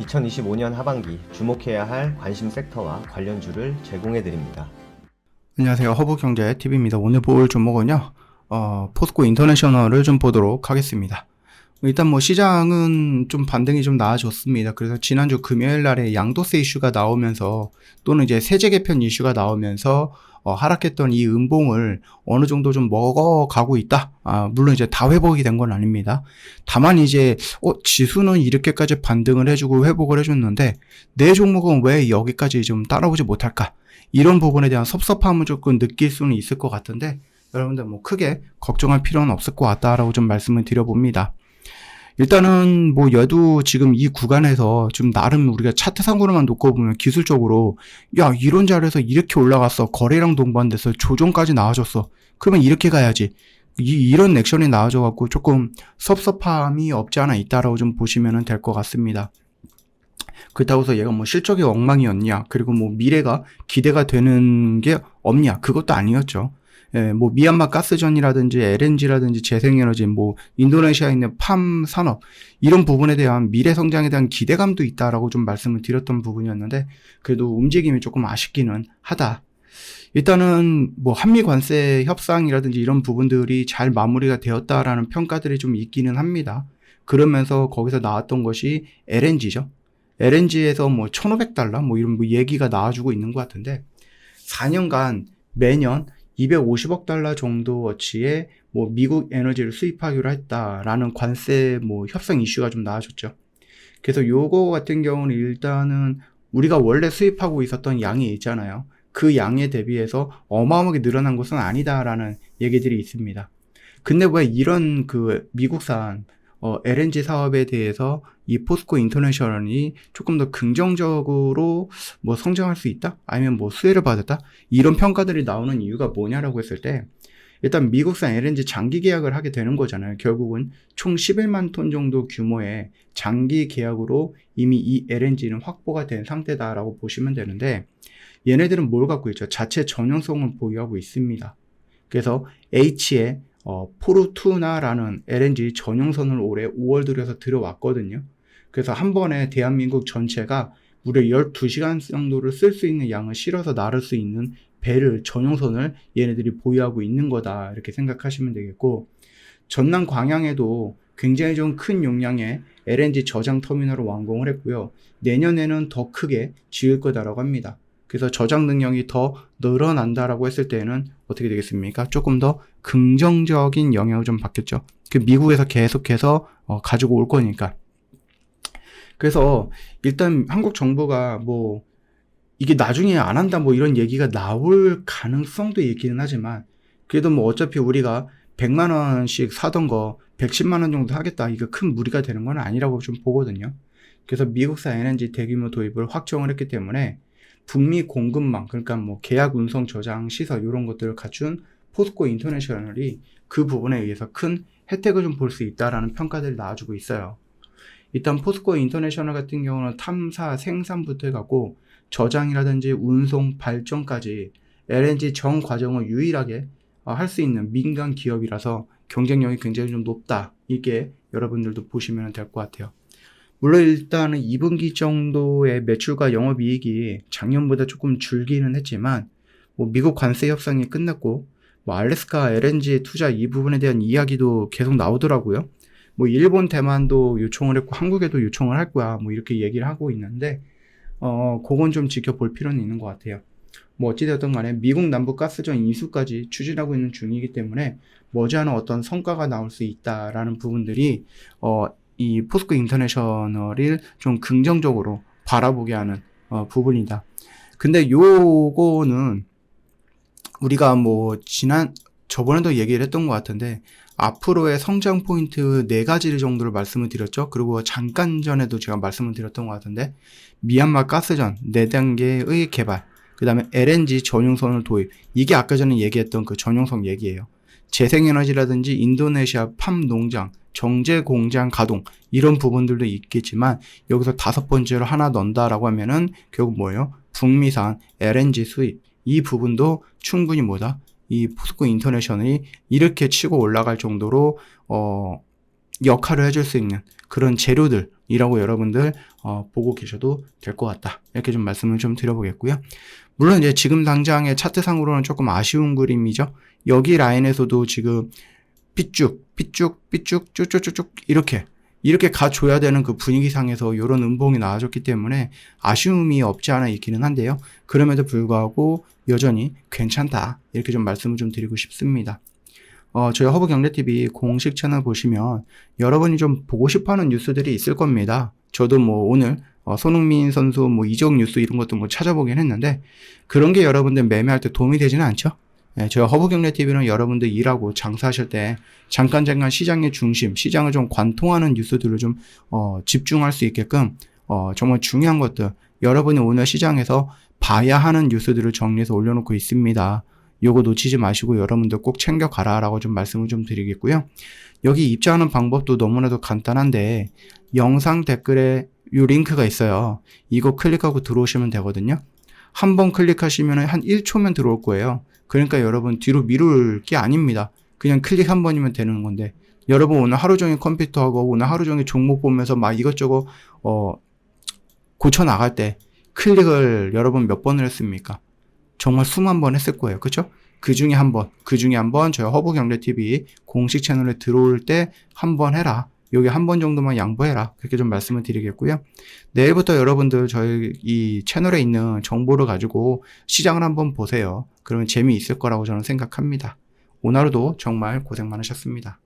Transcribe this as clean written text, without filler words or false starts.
2025년 하반기 주목해야 할 관심 섹터와 관련주를 제공해 드립니다. 안녕하세요. 허브경제TV입니다. 오늘 볼 종목은요, 포스코 인터내셔널을 좀 보도록 하겠습니다. 일단 시장은 좀 반등이 좀 나아졌습니다. 그래서 지난주 금요일 날에 양도세 이슈가 나오면서 또는 이제 세제 개편 이슈가 나오면서 하락했던 이 음봉을 어느 정도 좀 먹어가고 있다. 물론 이제 다 회복이 된 건 아닙니다. 다만 이제 지수는 이렇게까지 반등을 해주고 회복을 해줬는데 내 종목은 왜 여기까지 좀 따라오지 못할까? 이런 부분에 대한 섭섭함을 조금 느낄 수는 있을 것 같은데 여러분들 크게 걱정할 필요는 없을 것 같다라고 좀 말씀을 드려봅니다. 일단은 얘도 지금 이 구간에서 좀 나름 우리가 차트상으로만 놓고 보면 기술적으로 야 이런 자리에서 이렇게 올라갔어, 거래량 동반돼서 조정까지 나와줬어, 그러면 이렇게 가야지, 이런 액션이 나와줘 갖고 조금 섭섭함이 없지 않아 있다라고 좀 보시면 될 것 같습니다. 그렇다고 해서 얘가 실적이 엉망이었냐, 그리고 미래가 기대가 되는 게 없냐, 그것도 아니었죠. 예, 미얀마 가스전이라든지 LNG라든지 재생에너지, 인도네시아에 있는 팜 산업, 이런 부분에 대한 미래 성장에 대한 기대감도 있다라고 좀 말씀을 드렸던 부분이었는데, 그래도 움직임이 조금 아쉽기는 하다. 일단은 한미 관세 협상이라든지 이런 부분들이 잘 마무리가 되었다라는 평가들이 좀 있기는 합니다. 그러면서 거기서 나왔던 것이 LNG죠. LNG에서 $1,500 이런 얘기가 나와주고 있는 것 같은데, 4년간 매년 $250억 정도어치의 미국 에너지를 수입하기로 했다라는 관세 협상 이슈가 좀 나와줬죠. 그래서 요거 같은 경우는 일단은 우리가 원래 수입하고 있었던 양이 있잖아요. 그 양에 대비해서 어마어마하게 늘어난 것은 아니다라는 얘기들이 있습니다. 근데 왜 이런 미국산 LNG 사업에 대해서 이 포스코 인터내셔널이 조금 더 긍정적으로 성장할 수 있다? 아니면 수혜를 받았다? 이런 평가들이 나오는 이유가 뭐냐라고 했을 때, 일단 미국산 LNG 장기 계약을 하게 되는 거잖아요. 결국은 총 11만 톤 정도 규모의 장기 계약으로 이미 이 LNG는 확보가 된 상태다라고 보시면 되는데, 얘네들은 뭘 갖고 있죠? 자체 전용성을 보유하고 있습니다. 그래서 H의 포르투나라는 LNG 전용선을 올해 5월 들여서 들어왔거든요. 그래서 한 번에 대한민국 전체가 무려 12시간 정도를 쓸 수 있는 양을 실어서 나를 수 있는 배를, 전용선을 얘네들이 보유하고 있는 거다, 이렇게 생각하시면 되겠고, 전남 광양에도 굉장히 좀 큰 용량의 LNG 저장 터미널을 완공을 했고요. 내년에는 더 크게 지을 거다라고 합니다. 그래서 저장 능력이 더 늘어난다라고 했을 때는 어떻게 되겠습니까? 조금 더 긍정적인 영향을 좀 받겠죠. 미국에서 계속해서 가지고 올 거니까. 그래서 일단 한국 정부가 이게 나중에 안 한다 이런 얘기가 나올 가능성도 있기는 하지만, 그래도 어차피 우리가 100만 원씩 사던 거 110만 원 정도 하겠다, 이거 큰 무리가 되는 건 아니라고 좀 보거든요. 그래서 미국산 LNG 대규모 도입을 확정을 했기 때문에 북미 공급망, 그러니까 계약 운송 저장 시설 이런 것들을 갖춘 포스코 인터내셔널이 그 부분에 의해서 큰 혜택을 좀 볼 수 있다라는 평가들이 나와주고 있어요. 일단 포스코 인터내셔널 같은 경우는 탐사, 생산부터 해갖고 저장이라든지 운송, 발전까지 LNG 전 과정을 유일하게 할 수 있는 민간 기업이라서 경쟁력이 굉장히 좀 높다, 이게 여러분들도 보시면 될 것 같아요. 물론 일단은 2분기 정도의 매출과 영업이익이 작년보다 조금 줄기는 했지만, 미국 관세 협상이 끝났고 알래스카 LNG 투자 이 부분에 대한 이야기도 계속 나오더라고요. 일본, 대만도 요청을 했고 한국에도 요청을 할 거야, 이렇게 얘기를 하고 있는데, 그건 좀 지켜볼 필요는 있는 것 같아요. 어찌되었든 간에 미국 남부 가스전 인수까지 추진하고 있는 중이기 때문에 머지않은 어떤 성과가 나올 수 있다라는 부분들이 이 포스코 인터내셔널을 좀 긍정적으로 바라보게 하는 부분이다. 근데 요거는 우리가 저번에도 얘기를 했던 것 같은데, 앞으로의 성장 포인트 4가지 정도를 말씀을 드렸죠. 그리고 잠깐 전에도 제가 말씀을 드렸던 것 같은데, 미얀마 가스전 4단계의 개발, 그 다음에 LNG 전용선을 도입, 이게 아까 전에 얘기했던 그 전용선 얘기예요. 재생에너지라든지 인도네시아 팜 농장, 정제 공장 가동, 이런 부분들도 있겠지만, 여기서 5번째로 하나 넣는다라고 하면은 결국 뭐예요? 북미산 LNG 수입, 이 부분도 충분히 이 포스코 인터내셔널이 이렇게 치고 올라갈 정도로 역할을 해줄 수 있는 그런 재료들이라고 여러분들 보고 계셔도 될 것 같다. 이렇게 좀 말씀을 좀 드려보겠고요. 물론 이제 지금 당장의 차트상으로는 조금 아쉬운 그림이죠. 여기 라인에서도 지금 삐쭉 쭉쭉쭉쭉 이렇게 가줘야 되는 그 분위기상에서 이런 음봉이 나와줬기 때문에 아쉬움이 없지 않아 있기는 한데요. 그럼에도 불구하고 여전히 괜찮다. 이렇게 좀 말씀을 좀 드리고 싶습니다. 저희 허브경제TV 공식 채널 보시면 여러분이 좀 보고 싶어하는 뉴스들이 있을 겁니다. 저도 뭐 오늘 손흥민 선수 뭐 이적 뉴스 이런 것도 뭐 찾아보긴 했는데 그런 게 여러분들 매매할 때 도움이 되지는 않죠. 네, 저희 허브경제TV는 여러분들 일하고 장사하실 때 잠깐 시장의 중심, 시장을 좀 관통하는 뉴스들을 좀 집중할 수 있게끔 정말 중요한 것들, 여러분이 오늘 시장에서 봐야 하는 뉴스들을 정리해서 올려놓고 있습니다. 요거 놓치지 마시고 여러분들 꼭 챙겨가라 라고 좀 말씀을 좀 드리겠고요. 여기 입장하는 방법도 너무나도 간단한데 영상 댓글에 요 링크가 있어요. 이거 클릭하고 들어오시면 되거든요. 한번 클릭하시면 한 1초면 들어올 거예요. 그러니까 여러분 뒤로 미룰 게 아닙니다. 그냥 클릭 한 번이면 되는 건데 여러분 오늘 하루 종일 컴퓨터하고 오늘 하루 종일 종목 보면서 막 이것저것 고쳐 나갈 때 클릭을 여러분 몇 번을 했습니까? 정말 수만 번 했을 거예요. 그쵸? 그 중에 한 번 저희 허브경제TV 공식 채널에 들어올 때 한 번 해라. 여기 한 번 정도만 양보해라. 그렇게 좀 말씀을 드리겠고요. 내일부터 여러분들 저희 이 채널에 있는 정보를 가지고 시장을 한번 보세요. 그러면 재미있을 거라고 저는 생각합니다. 오늘 하루도 정말 고생 많으셨습니다.